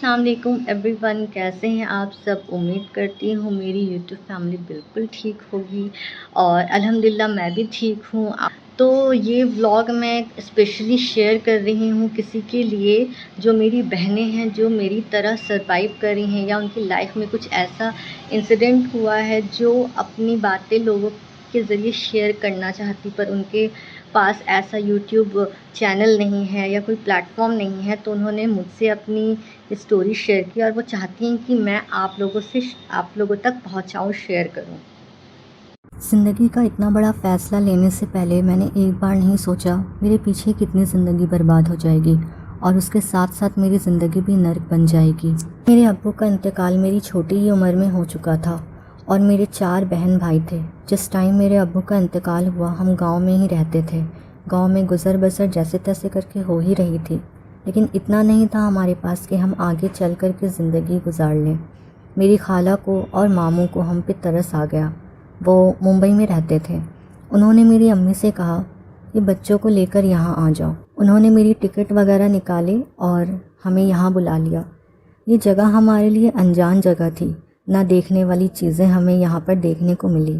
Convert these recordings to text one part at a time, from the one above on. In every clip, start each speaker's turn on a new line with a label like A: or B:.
A: السلام علیکم every one, کیسے ہیں آپ سب؟ امید کرتی ہوں میری یوٹیوب فیملی بالکل ٹھیک ہوگی اور الحمدللہ میں بھی ٹھیک ہوں۔ تو یہ ولاگ میں اسپیشلی شیئر کر رہی ہوں کسی کے لیے جو میری بہنیں ہیں، جو میری طرح سروائیو کر رہی ہیں یا ان کی لائف میں کچھ ایسا انسیڈنٹ ہوا ہے جو اپنی باتیں لوگوں کے ذریعے شیئر کرنا چاہتی پر ان کے پاس ایسا یوٹیوب چینل نہیں ہے یا کوئی پلیٹ فارم نہیں ہے، تو انہوں نے مجھ سے اپنی اسٹوری شیئر کی اور وہ چاہتی ہیں کہ میں آپ لوگوں تک پہنچاؤں، شیئر کروں۔
B: زندگی کا اتنا بڑا فیصلہ لینے سے پہلے میں نے ایک بار نہیں سوچا میرے پیچھے کتنی زندگی برباد ہو جائے گی اور اس کے ساتھ ساتھ میری زندگی بھی نرک بن جائے گی۔ میرے ابو کا انتقال میری چھوٹی ہی عمر میں ہو چکا تھا اور میرے 4 بہن بھائی تھے۔ جس ٹائم میرے ابو کا انتقال ہوا ہم گاؤں میں ہی رہتے تھے۔ گاؤں میں گزر بسر جیسے تیسے کر کے ہو ہی رہی تھی، لیکن اتنا نہیں تھا ہمارے پاس کہ ہم آگے چل کر کے زندگی گزار لیں۔ میری خالہ کو اور ماموں کو ہم پہ ترس آ گیا۔ وہ ممبئی میں رہتے تھے۔ انہوں نے میری امی سے کہا کہ بچوں کو لے کر یہاں آ جاؤ۔ انہوں نے میری ٹکٹ وغیرہ نکالی اور ہمیں یہاں بلا لیا۔ یہ جگہ ہمارے لیے انجان جگہ تھی، نہ دیکھنے والی چیزیں ہمیں یہاں پر دیکھنے کو ملی۔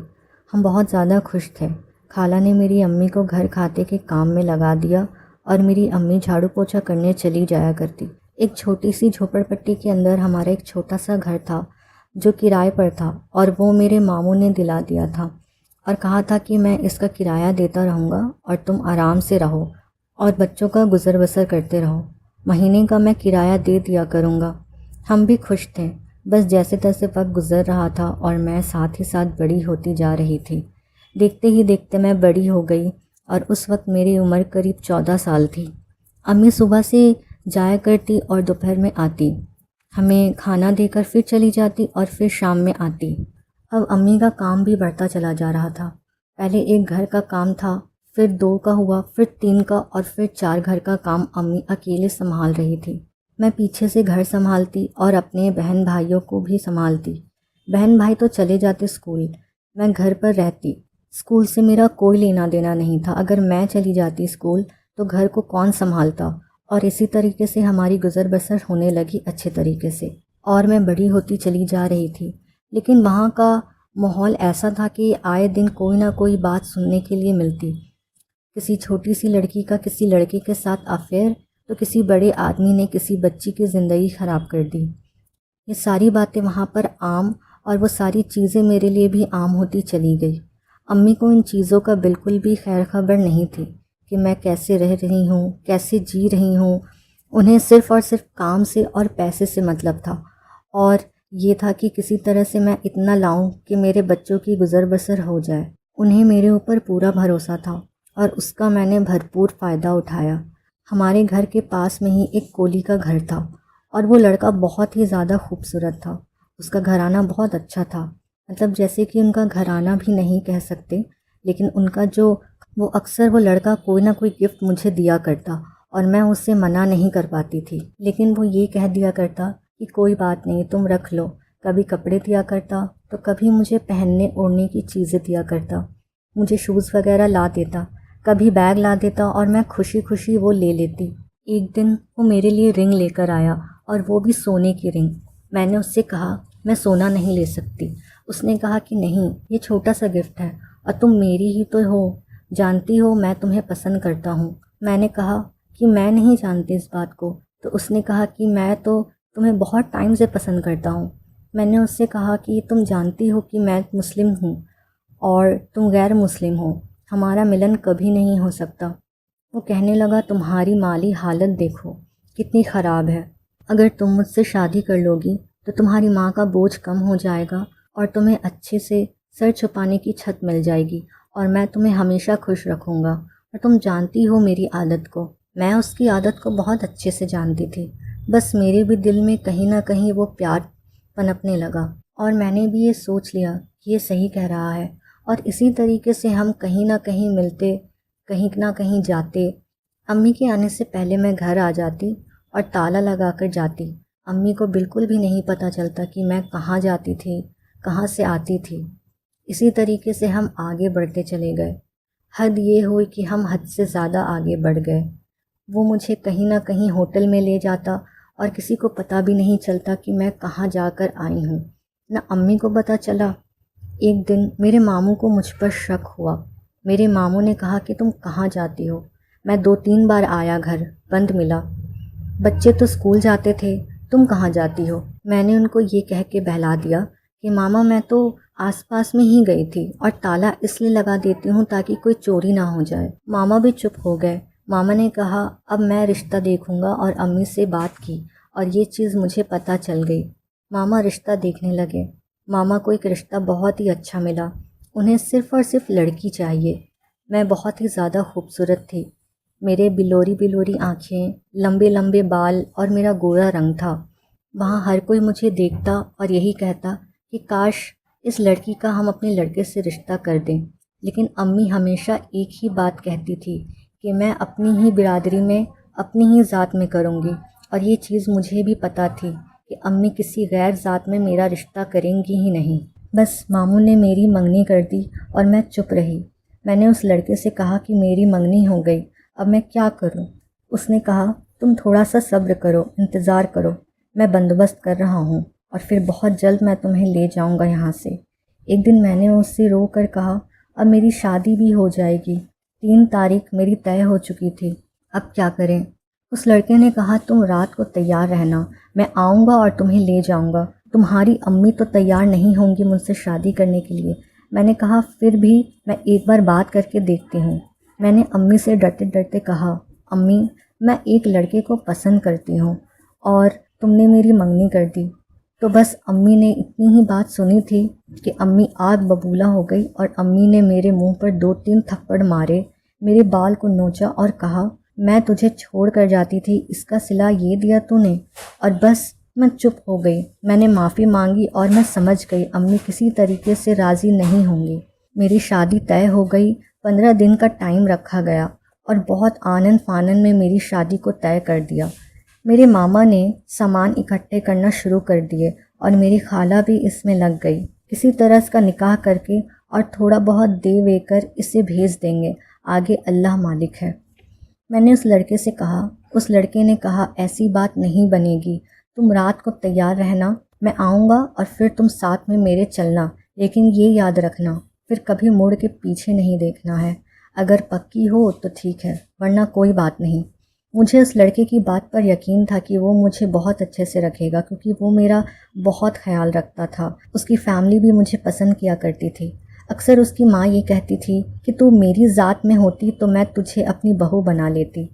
B: ہم بہت زیادہ خوش تھے۔ خالہ نے میری امی کو گھر کھاتے کے کام میں لگا دیا اور میری امی جھاڑو پوچھا کرنے چلی جایا کرتی۔ ایک چھوٹی سی جھوپڑ پٹی کے اندر ہمارا ایک چھوٹا سا گھر تھا جو کرائے پر تھا اور وہ میرے ماموں نے دلا دیا تھا اور کہا تھا کہ میں اس کا کرایہ دیتا رہوں گا اور تم آرام سے رہو اور بچوں کا گزر بسر کرتے رہو۔ مہینے کا میں کرایہ دے دیا کروں گا۔ ہم بھی خوش تھے۔ بس جیسے تیسے وقت گزر رہا تھا اور میں ساتھ ہی ساتھ بڑی ہوتی جا رہی تھی۔ دیکھتے ہی دیکھتے میں بڑی ہو گئی اور اس وقت میری عمر قریب 14 سال تھی۔ امی صبح سے جایا کرتی اور دوپہر میں آتی، ہمیں کھانا دے کر پھر چلی جاتی اور پھر شام میں آتی۔ اب امی کا کام بھی بڑھتا چلا جا رہا تھا۔ پہلے ایک گھر کا کام تھا، پھر 2 کا ہوا، پھر 3 کا اور پھر 4 گھر کا کام امی اکیلے سنبھال رہی تھی۔ میں پیچھے سے گھر سنبھالتی اور اپنے بہن بھائیوں کو بھی سنبھالتی۔ بہن بھائی تو چلے جاتے اسکول، میں گھر پر رہتی۔ اسکول سے میرا کوئی لینا دینا نہیں تھا۔ اگر میں چلی جاتی اسکول تو گھر کو کون سنبھالتا؟ اور اسی طریقے سے ہماری گزر بسر ہونے لگی اچھے طریقے سے اور میں بڑی ہوتی چلی جا رہی تھی۔ لیکن وہاں کا ماحول ایسا تھا کہ آئے دن کوئی نہ کوئی بات سننے کے لیے ملتی۔ کسی چھوٹی سی لڑکی کا کسی لڑکے کے ساتھ افیئر، تو کسی بڑے آدمی نے کسی بچی کی زندگی خراب کر دی۔ یہ ساری باتیں وہاں پر عام اور وہ ساری چیزیں میرے لیے بھی عام ہوتی چلی گئی۔ امی کو ان چیزوں کا بالکل بھی خیر خبر نہیں تھی کہ میں کیسے رہ رہی ہوں، کیسے جی رہی ہوں۔ انہیں صرف اور صرف کام سے اور پیسے سے مطلب تھا اور یہ تھا کہ کسی طرح سے میں اتنا لاؤں کہ میرے بچوں کی گزر بسر ہو جائے۔ انہیں میرے اوپر پورا بھروسہ تھا اور اس کا میں نے بھرپور فائدہ اٹھایا۔ ہمارے گھر کے پاس میں ہی ایک کولی کا گھر تھا اور وہ لڑکا بہت ہی زیادہ خوبصورت تھا۔ اس کا گھرانہ بہت اچھا تھا، مطلب جیسے کہ ان کا گھرانہ بھی نہیں کہہ سکتے، لیکن ان کا وہ اکثر وہ لڑکا کوئی نہ کوئی گفٹ مجھے دیا کرتا اور میں اس سے منع نہیں کر پاتی تھی۔ لیکن وہ یہ کہہ دیا کرتا کہ کوئی بات نہیں، تم رکھ لو۔ کبھی کپڑے دیا کرتا تو کبھی مجھے پہننے اوڑھنے کی چیزیں دیا کرتا، مجھے شوز وغیرہ لا دیتا، کبھی بیگ لا دیتا اور میں خوشی خوشی وہ لے لیتی۔ ایک دن وہ میرے لیے رنگ لے کر آیا اور وہ بھی سونے کی رنگ۔ میں نے اس سے کہا میں سونا نہیں لے سکتی۔ اس نے کہا کہ نہیں، یہ چھوٹا سا گفٹ ہے اور تم میری ہی تو ہو، جانتی ہو میں تمہیں پسند کرتا ہوں۔ میں نے کہا کہ میں نہیں جانتی اس بات کو۔ تو اس نے کہا کہ میں تو تمہیں بہت ٹائم سے پسند کرتا ہوں۔ میں نے اس سے کہا کہ تم جانتی ہو کہ میں مسلم ہوں اور تم غیر مسلم ہو، ہمارا ملن کبھی نہیں ہو سکتا۔ وہ کہنے لگا تمہاری مالی حالت دیکھو کتنی خراب ہے، اگر تم مجھ سے شادی کر لو گی تو تمہاری ماں کا بوجھ کم ہو جائے گا اور تمہیں اچھے سے سر چھپانے کی چھت مل جائے گی اور میں تمہیں ہمیشہ خوش رکھوں گا۔ اور تم جانتی ہو میری عادت کو۔ میں اس کی عادت کو بہت اچھے سے جانتی تھی، بس میرے بھی دل میں کہیں نہ کہیں وہ پیار پنپنے لگا اور میں نے بھی یہ سوچ لیا کہ یہ صحیح کہہ رہا ہے اور اسی طریقے سے ہم کہیں نہ کہیں ملتے، کہیں نہ کہیں جاتے۔ امی کے آنے سے پہلے میں گھر آ جاتی اور تالا لگا کر جاتی۔ امی کو بالکل بھی نہیں پتہ چلتا کہ میں کہاں جاتی تھی، کہاں سے آتی تھی۔ اسی طریقے سے ہم آگے بڑھتے چلے گئے۔ حد یہ ہوئی کہ ہم حد سے زیادہ آگے بڑھ گئے۔ وہ مجھے کہیں نہ کہیں ہوٹل میں لے جاتا اور کسی کو پتہ بھی نہیں چلتا کہ میں کہاں جا کر آئی ہوں، نہ امی کو پتہ چلا۔ ایک دن میرے ماموں کو مجھ پر شک ہوا۔ میرے ماموں نے کہا کہ تم کہاں جاتی ہو؟ میں 2-3 بار آیا، گھر بند ملا، بچے تو اسکول جاتے تھے، تم کہاں جاتی ہو؟ میں نے ان کو یہ کہہ کے بہلا دیا کہ ماما میں تو آس پاس میں ہی گئی تھی اور تالا اس لیے لگا دیتی ہوں تاکہ کوئی چوری نہ ہو جائے۔ ماما بھی چپ ہو گئے۔ ماما نے کہا اب میں رشتہ دیکھوں گا، اور امی سے بات کی اور یہ چیز مجھے پتہ چل گئی۔ ماما رشتہ دیکھنے لگے۔ ماما کو ایک رشتہ بہت ہی اچھا ملا۔ انہیں صرف اور صرف لڑکی چاہیے۔ میں بہت ہی زیادہ خوبصورت تھی۔ میرے بلوری بلوری آنکھیں، لمبے لمبے بال اور میرا گورا رنگ تھا۔ وہاں ہر کوئی مجھے دیکھتا اور یہی کہتا کہ کاش اس لڑکی کا ہم اپنے لڑکے سے رشتہ کر دیں، لیکن امی ہمیشہ ایک ہی بات کہتی تھی کہ میں اپنی ہی برادری میں، اپنی ہی ذات میں کروں گی، اور یہ چیز مجھے بھی پتہ تھی کہ امی کسی غیر ذات میں میرا رشتہ کریں گی ہی نہیں۔ بس ماموں نے میری منگنی کر دی اور میں چپ رہی۔ میں نے اس لڑکے سے کہا کہ میری منگنی ہو گئی، اب میں کیا کروں؟ اس نے کہا تم تھوڑا سا صبر کرو، انتظار کرو، میں بندوبست کر رہا ہوں، اور پھر بہت جلد میں تمہیں لے جاؤں گا یہاں سے۔ ایک دن میں نے اس سے رو کر کہا اب میری شادی بھی ہو جائے گی، 3 تاریخ میری طے ہو چکی تھی، اب کیا کریں؟ اس لڑکے نے کہا تم رات کو تیار رہنا، میں آؤں گا اور تمہیں لے جاؤں گا، تمہاری امی تو تیار نہیں ہوں گی مجھ سے شادی کرنے کے لیے۔ میں نے کہا پھر بھی میں ایک بار بات کر کے دیکھتی ہوں۔ میں نے امی سے ڈرتے ڈرتے کہا امی میں ایک لڑکے کو پسند کرتی ہوں اور تم نے میری منگنی کر دی۔ تو بس امی نے اتنی ہی بات سنی تھی کہ امی آگ ببولا ہو گئی، اور امی نے میرے منہ پر 2-3 تھپڑ مارے، میرے بال کو نوچا اور کہا میں تجھے چھوڑ کر جاتی تھی، اس کا صلہ یہ دیا تو نے؟ اور بس میں چپ ہو گئی۔ میں نے معافی مانگی اور میں سمجھ گئی امی کسی طریقے سے راضی نہیں ہوں گی۔ میری شادی طے ہو گئی، 15 دن کا ٹائم رکھا گیا، اور بہت آنن فانن میں میری شادی کو طے کر دیا۔ میرے ماما نے سامان اکٹھے کرنا شروع کر دیے اور میری خالہ بھی اس میں لگ گئی۔ کسی طرح اس کا نکاح کر کے اور تھوڑا بہت دے وے کر اسے بھیج دیں گے، آگے اللہ مالک ہے۔ میں نے اس لڑکے سے کہا، اس لڑکے نے کہا ایسی بات نہیں بنے گی، تم رات کو تیار رہنا، میں آؤں گا اور پھر تم ساتھ میں میرے چلنا، لیکن یہ یاد رکھنا پھر کبھی مڑ کے پیچھے نہیں دیکھنا ہے، اگر پکی ہو تو ٹھیک ہے ورنہ کوئی بات نہیں۔ مجھے اس لڑکے کی بات پر یقین تھا کہ وہ مجھے بہت اچھے سے رکھے گا، کیونکہ وہ میرا بہت خیال رکھتا تھا۔ اس کی فیملی بھی مجھے پسند کیا کرتی تھی۔ اکثر اس کی ماں یہ کہتی تھی کہ تو میری ذات میں ہوتی تو میں تجھے اپنی بہو بنا لیتی۔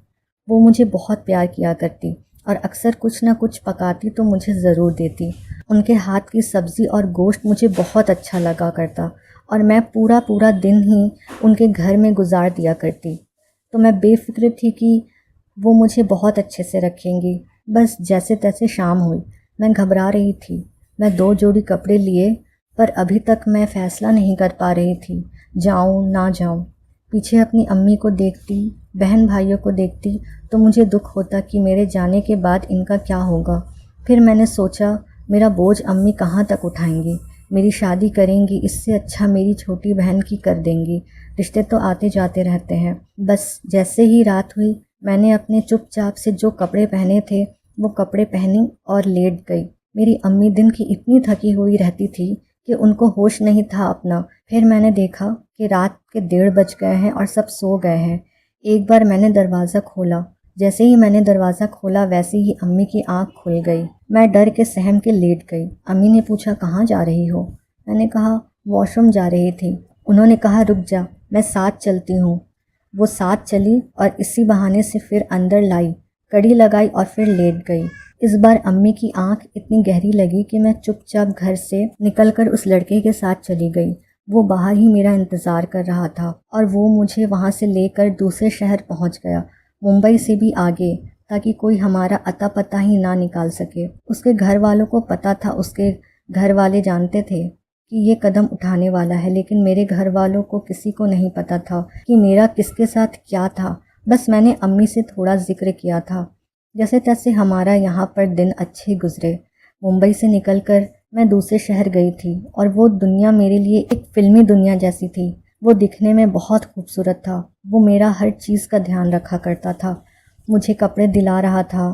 B: وہ مجھے بہت پیار کیا کرتی اور اکثر کچھ نہ کچھ پکاتی تو مجھے ضرور دیتی۔ ان کے ہاتھ کی سبزی اور گوشت مجھے بہت اچھا لگا کرتا، اور میں پورا دن ہی ان کے گھر میں گزار دیا کرتی، تو میں بے فکر تھی کہ وہ مجھے بہت اچھے سے رکھیں گی۔ بس جیسے تیسے شام ہوئی، میں گھبرا رہی تھی۔ میں 2 جوڑی کپڑے لیے، پر ابھی تک میں فیصلہ نہیں کر پا رہی تھی جاؤں نہ جاؤں۔ پیچھے اپنی امی کو دیکھتی، بہن بھائیوں کو دیکھتی تو مجھے دکھ ہوتا کہ میرے جانے کے بعد ان کا کیا ہوگا۔ پھر میں نے سوچا میرا بوجھ امی کہاں تک اٹھائیں گی، میری شادی کریں گی، اس سے اچھا میری چھوٹی بہن کی کر دیں گی، رشتے تو آتے جاتے رہتے ہیں۔ بس جیسے ہی رات ہوئی میں نے اپنے چپ چاپ سے جو کپڑے پہنے تھے وہ کپڑے پہنی اور لیٹ گئی۔ میری امی دن کی اتنی تھکی ہوئی رہتی تھی کہ ان کو ہوش نہیں تھا اپنا۔ پھر میں نے دیکھا کہ رات کے 1:30 بج گئے ہیں اور سب سو گئے ہیں۔ ایک بار میں نے دروازہ کھولا، جیسے ہی میں نے دروازہ کھولا ویسے ہی امی کی آنکھ کھل گئی۔ میں ڈر کے سہم کے لیٹ گئی۔ امی نے پوچھا کہاں جا رہی ہو؟ میں نے کہا واش روم جا رہی تھی۔ انہوں نے کہا رک جا، میں ساتھ چلتی ہوں۔ وہ ساتھ چلی اور اسی بہانے سے پھر اندر لائی، کڑی لگائی اور پھر لیٹ گئی۔ اس بار امی کی آنکھ اتنی گہری لگی کہ میں چپ چاپ گھر سے نکل کر اس لڑکے کے ساتھ چلی گئی۔ وہ باہر ہی میرا انتظار کر رہا تھا اور وہ مجھے وہاں سے لے کر دوسرے شہر پہنچ گیا، ممبئی سے بھی آگے، تاکہ کوئی ہمارا اتا پتہ ہی نہ نکال سکے۔ اس کے گھر والوں کو پتہ تھا، اس کے گھر والے جانتے تھے کہ یہ قدم اٹھانے والا ہے، لیکن میرے گھر والوں کو کسی کو نہیں پتہ تھا کہ میرا کس کے ساتھ کیا تھا۔ بس میں نے امی سے تھوڑا ذکر کیا تھا۔ جیسے تیسے ہمارا یہاں پر دن اچھے گزرے۔ ممبئی سے نکل کر میں دوسرے شہر گئی تھی اور وہ دنیا میرے لیے ایک فلمی دنیا جیسی تھی۔ وہ دکھنے میں بہت خوبصورت تھا، وہ میرا ہر چیز کا دھیان رکھا کرتا تھا، مجھے کپڑے دلا رہا تھا،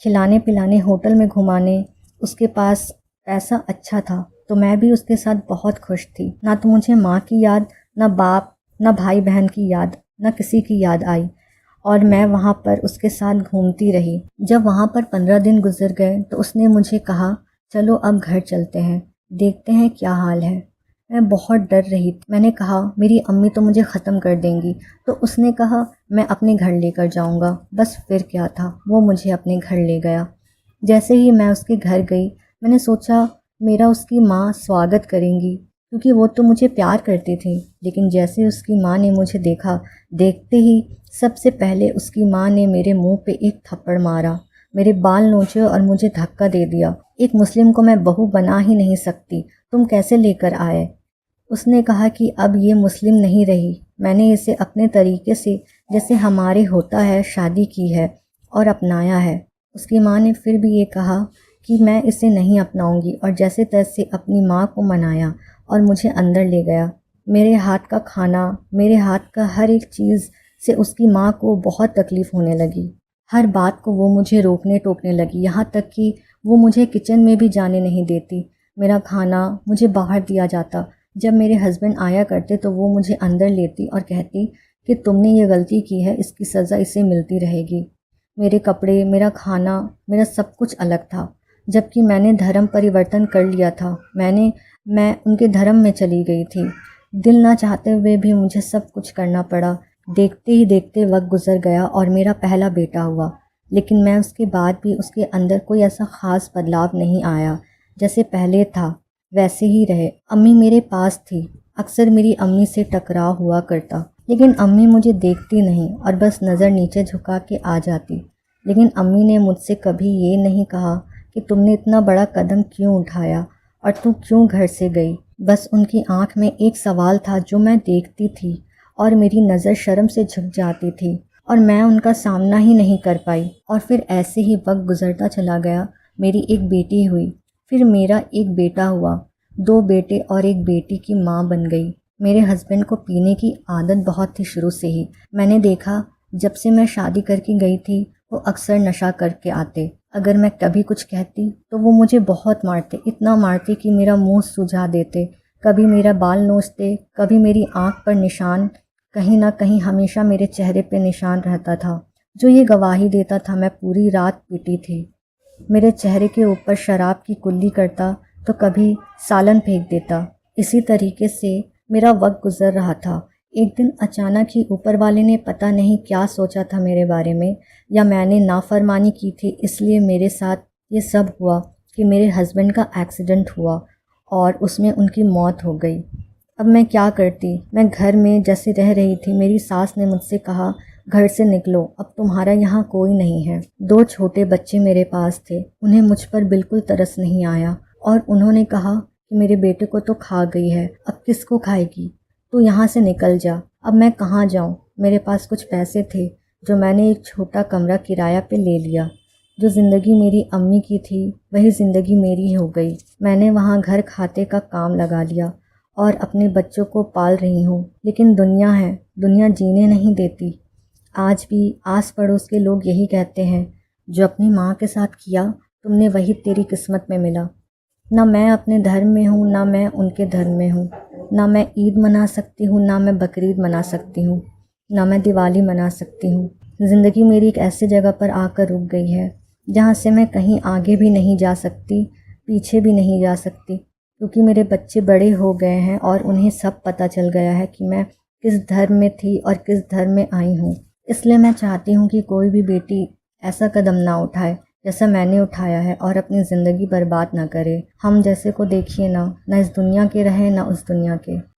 B: کھلانے پلانے، ہوٹل میں گھمانے، اس کے پاس پیسہ اچھا تھا، تو میں بھی اس کے ساتھ بہت خوش تھی۔ نہ تو مجھے ماں کی یاد، نہ باپ، نہ بھائی بہن کی یاد، نہ کسی کی یاد آئی، اور میں وہاں پر اس کے ساتھ گھومتی رہی۔ جب وہاں پر 15 دن گزر گئے تو اس نے مجھے کہا چلو اب گھر چلتے ہیں، دیکھتے ہیں کیا حال ہے۔ میں بہت ڈر رہی تھی۔ میں نے کہا میری امی تو مجھے ختم کر دیں گی، تو اس نے کہا میں اپنے گھر لے کر جاؤں گا۔ بس پھر کیا تھا، وہ مجھے اپنے گھر لے گیا۔ جیسے ہی میں اس کے گھر گئی، میں نے سوچا میرا اس کی ماں سواگت کریں گی، کیونکہ وہ تو مجھے پیار کرتی تھی۔ لیکن جیسے اس کی ماں نے مجھے دیکھا، دیکھتے ہی سب سے پہلے اس کی ماں نے میرے منہ پہ ایک تھپڑ مارا، میرے بال نوچے اور مجھے دھکا دے دیا۔ ایک مسلم کو میں بہو بنا ہی نہیں سکتی، تم کیسے لے کر آئے؟ اس نے کہا کہ اب یہ مسلم نہیں رہی، میں نے اسے اپنے طریقے سے جیسے ہمارے ہوتا ہے شادی کی ہے اور اپنایا ہے۔ اس کی ماں نے پھر بھی یہ کہا کہ میں اسے نہیں اپناؤں گی، اور جیسے تیسے اپنی ماں کو منایا اور مجھے اندر لے گیا۔ میرے ہاتھ کا کھانا، میرے ہاتھ کا ہر ایک چیز سے اس کی ماں کو بہت تکلیف ہونے لگی۔ ہر بات کو وہ مجھے روکنے ٹوکنے لگی، یہاں تک کہ وہ مجھے کچن میں بھی جانے نہیں دیتی۔ میرا کھانا مجھے باہر دیا جاتا۔ جب میرے ہسبینڈ آیا کرتے تو وہ مجھے اندر لیتی اور کہتی کہ تم نے یہ غلطی کی ہے، اس کی سزا اسے ملتی رہے گی۔ میرے کپڑے، میرا کھانا، میرا سب کچھ الگ تھا، جبکہ میں نے دھرم پریورتن کر لیا تھا۔ میں ان کے دھرم میں چلی گئی تھی۔ دل نہ چاہتے ہوئے بھی مجھے سب کچھ کرنا پڑا۔ دیکھتے ہی دیکھتے وقت گزر گیا اور میرا پہلا بیٹا ہوا، لیکن میں اس کے بعد بھی اس کے اندر کوئی ایسا خاص بدلاؤ نہیں آیا۔ جیسے پہلے تھا ویسے ہی رہے۔ امی میرے پاس تھی، اکثر میری امی سے ٹکراؤ ہوا کرتا، لیکن امی مجھے دیکھتی نہیں اور بس نظر نیچے جھکا کے آ جاتی۔ لیکن امی نے مجھ سے کبھی یہ نہیں کہا کہ تم نے اتنا بڑا قدم کیوں اٹھایا اور تم کیوں گھر سے گئی۔ بس ان کی آنکھ میں ایک سوال تھا جو میں دیکھتی تھی اور میری نظر شرم سے جھک جاتی تھی اور میں ان کا سامنا ہی نہیں کر پائی۔ اور پھر ایسے ہی وقت گزرتا چلا گیا۔ میری ایک بیٹی ہوئی، پھر میرا ایک بیٹا ہوا، 2 بیٹے اور ایک بیٹی کی ماں بن گئی۔ میرے ہسبینڈ کو پینے کی عادت بہت تھی شروع سے ہی۔ میں نے دیکھا جب سے میں شادی کر کے گئی تھی وہ اکثر نشہ کر کے آتے۔ اگر میں کبھی کچھ کہتی تو وہ مجھے بہت مارتے، اتنا مارتے کہ میرا منہ سجا دیتے، کبھی میرا بال نوچتے، کبھی میری آنکھ پر نشان، کہیں نہ کہیں ہمیشہ میرے چہرے پہ نشان رہتا تھا جو یہ گواہی دیتا تھا میں پوری رات پیٹی تھی۔ میرے چہرے کے اوپر شراب کی کلی کرتا تو کبھی سالن پھینک دیتا۔ اسی طریقے سے میرا وقت گزر رہا تھا۔ ایک دن اچانک ہی اوپر والے نے پتہ نہیں کیا سوچا تھا میرے بارے میں، یا میں نے نافرمانی کی تھی اس لیے میرے ساتھ یہ سب ہوا کہ میرے ہسبینڈ کا ایکسیڈنٹ ہوا اور اس میں ان کی موت ہو گئی۔ اب میں کیا کرتی؟ میں گھر میں جیسے رہ رہی تھی، میری ساس نے مجھ سے کہا گھر سے نکلو، اب تمہارا یہاں کوئی نہیں ہے۔ 2 چھوٹے بچے میرے پاس تھے، انہیں مجھ پر بالکل ترس نہیں آیا اور انہوں نے کہا کہ میرے بیٹے کو تو کھا گئی ہے، اب کس کو کھائے گی؟ تو یہاں سے نکل جا۔ اب میں کہاں جاؤں؟ میرے پاس کچھ پیسے تھے جو میں نے ایک چھوٹا کمرہ کرایہ پہ لے لیا۔ جو زندگی میری امی کی تھی وہی زندگی میری ہو گئی۔ میں نے وہاں گھر کھاتے کا کام لگا لیا اور اپنے بچوں کو پال رہی ہوں، لیکن دنیا ہے، دنیا جینے نہیں دیتی۔ آج بھی آس پڑوس کے لوگ یہی کہتے ہیں، جو اپنی ماں کے ساتھ کیا تم نے وہی تیری قسمت میں ملا۔ نہ میں اپنے دھرم میں ہوں، نہ میں ان کے دھرم میں ہوں، نہ میں عید منا سکتی ہوں، نہ میں بقرعید منا سکتی ہوں، نہ میں دیوالی منا سکتی ہوں۔ زندگی میری ایک ایسی جگہ پر آ کر رک گئی ہے جہاں سے میں کہیں آگے بھی نہیں جا سکتی، پیچھے بھی نہیں جا سکتی، کیونکہ میرے بچے بڑے ہو گئے ہیں اور انہیں سب پتہ چل گیا ہے کہ میں کس دھرم میں تھی اور کس دھرم میں آئی ہوں۔ اس لیے میں چاہتی ہوں کہ کوئی بھی بیٹی ایسا قدم نہ اٹھائے جیسا میں نے اٹھایا ہے اور اپنی زندگی برباد نہ کرے۔ ہم جیسے کو دیکھیے نہ اس دنیا کے رہیں نہ اس دنیا کے۔